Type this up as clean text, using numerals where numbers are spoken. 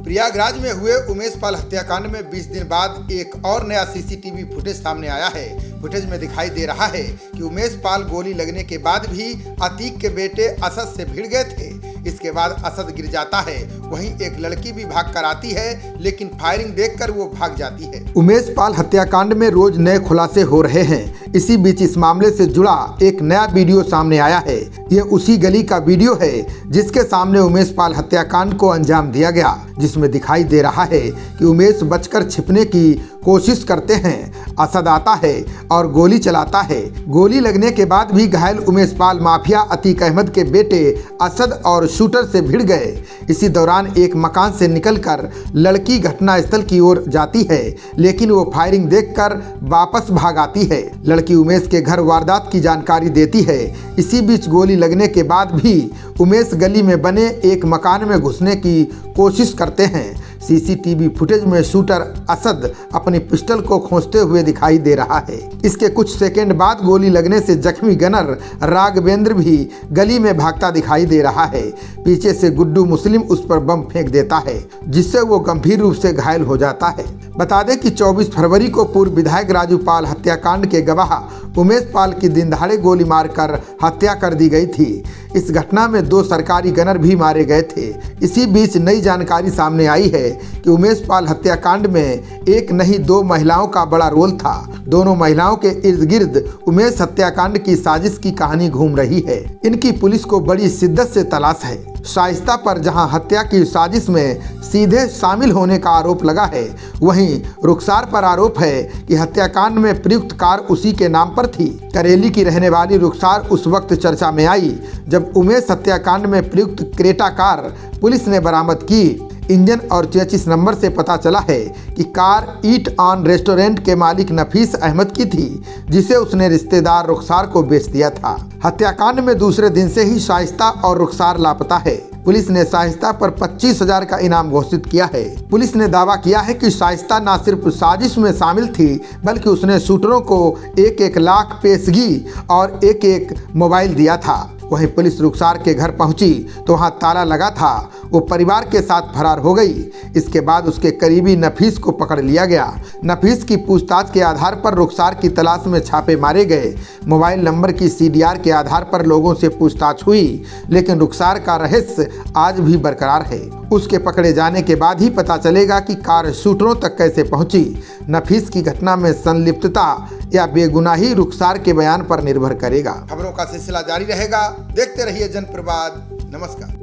प्रयागराज में हुए उमेश पाल हत्याकांड में 20 दिन बाद एक और नया सीसीटीवी फुटेज सामने आया है। फुटेज में दिखाई दे रहा है कि उमेश पाल गोली लगने के बाद भी अतीक के बेटे असद से भिड़ गए थे। इसके बाद असद गिर जाता है, वहीं एक लड़की भी भाग कर आती है, लेकिन फायरिंग देखकर वो भाग जाती है। उमेश पाल हत्याकांड में रोज नए खुलासे हो रहे हैं। इसी बीच इस मामले से जुड़ा एक नया वीडियो सामने आया है। ये उसी गली का वीडियो है जिसके सामने उमेश पाल हत्याकांड को अंजाम दिया गया, जिसमें दिखाई दे रहा है कि उमेश बचकर छिपने की कोशिश करते हैं। असद आता है और गोली चलाता है। गोली लगने के बाद भी घायल उमेश पाल माफिया अतीक अहमद के बेटे असद और शूटर से भिड़ गए। इसी दौरान एक मकान से निकलकर लड़की घटनास्थल की ओर जाती है, लेकिन वो फायरिंग देखकर वापस भाग आती है। लड़की उमेश के घर वारदात की जानकारी देती है। इसी बीच गोली लगने के बाद भी उमेश गली में बने एक मकान में घुसने की कोशिश करते हैं। सीसीटीवी फुटेज में शूटर असद अपनी पिस्टल को खोंचते हुए दिखाई दे रहा है। इसके कुछ सेकंड बाद गोली लगने से जख्मी गनर राघवेंद्र भी गली में भागता दिखाई दे रहा है। पीछे से गुड्डू मुस्लिम उस पर बम फेंक देता है, जिससे वो गंभीर रूप से घायल हो जाता है। बता दें कि 24 फरवरी को पूर्व विधायक राजू पाल हत्याकांड के गवाह उमेश पाल की दिन दहाड़े गोली मारकर हत्या कर दी गई थी। इस घटना में 2 सरकारी गनर भी मारे गए थे। इसी बीच नई जानकारी सामने आई है कि उमेश पाल हत्याकांड में एक नहीं 2 महिलाओं का बड़ा रोल था। दोनों महिलाओं के इर्द गिर्द उमेश हत्याकांड की साजिश की कहानी घूम रही है। इनकी पुलिस को बड़ी शिद्दत से तलाश है। शाइस्ता पर जहां हत्या की साजिश में सीधे शामिल होने का आरोप लगा है, वहीं रुखसार पर आरोप है कि हत्याकांड में प्रयुक्त कार उसी के नाम पर थी। करेली की रहने वाली रुखसार उस वक्त चर्चा में आई जब उमेश हत्याकांड में प्रयुक्त क्रेटा कार पुलिस ने बरामद की। इंजन और चेसिस नंबर से पता चला है कि कार ईट ऑन रेस्टोरेंट के मालिक नफीस अहमद की थी, जिसे उसने रिश्तेदार रुखसार को बेच दिया था। हत्याकांड में दूसरे दिन से ही शाइस्ता और रुखसार लापता है। पुलिस ने शाइस्ता पर 25,000 का इनाम घोषित किया है। पुलिस ने दावा किया है कि शाइस्ता न सिर्फ साजिश में शामिल थी, बल्कि उसने शूटरों को 1-1 लाख पेशगी और 1-1 मोबाइल दिया था। वहीं पुलिस रुखसार के घर पहुंची तो वहां ताला लगा था। वो परिवार के साथ फरार हो गई। इसके बाद उसके करीबी नफीस को पकड़ लिया गया। नफीस की पूछताछ के आधार पर रुखसार की तलाश में छापे मारे गए। मोबाइल नंबर की CDR के आधार पर लोगों से पूछताछ हुई, लेकिन रुखसार का रहस्य आज भी बरकरार है। उसके पकड़े जाने के बाद ही पता चलेगा कि कार शूटरों तक कैसे पहुंची। नफीस की घटना में संलिप्तता या बेगुनाही रुखसार के बयान पर निर्भर करेगा। खबरों का सिलसिला जारी रहेगा। देखते रहिए जनप्रवाद। नमस्कार।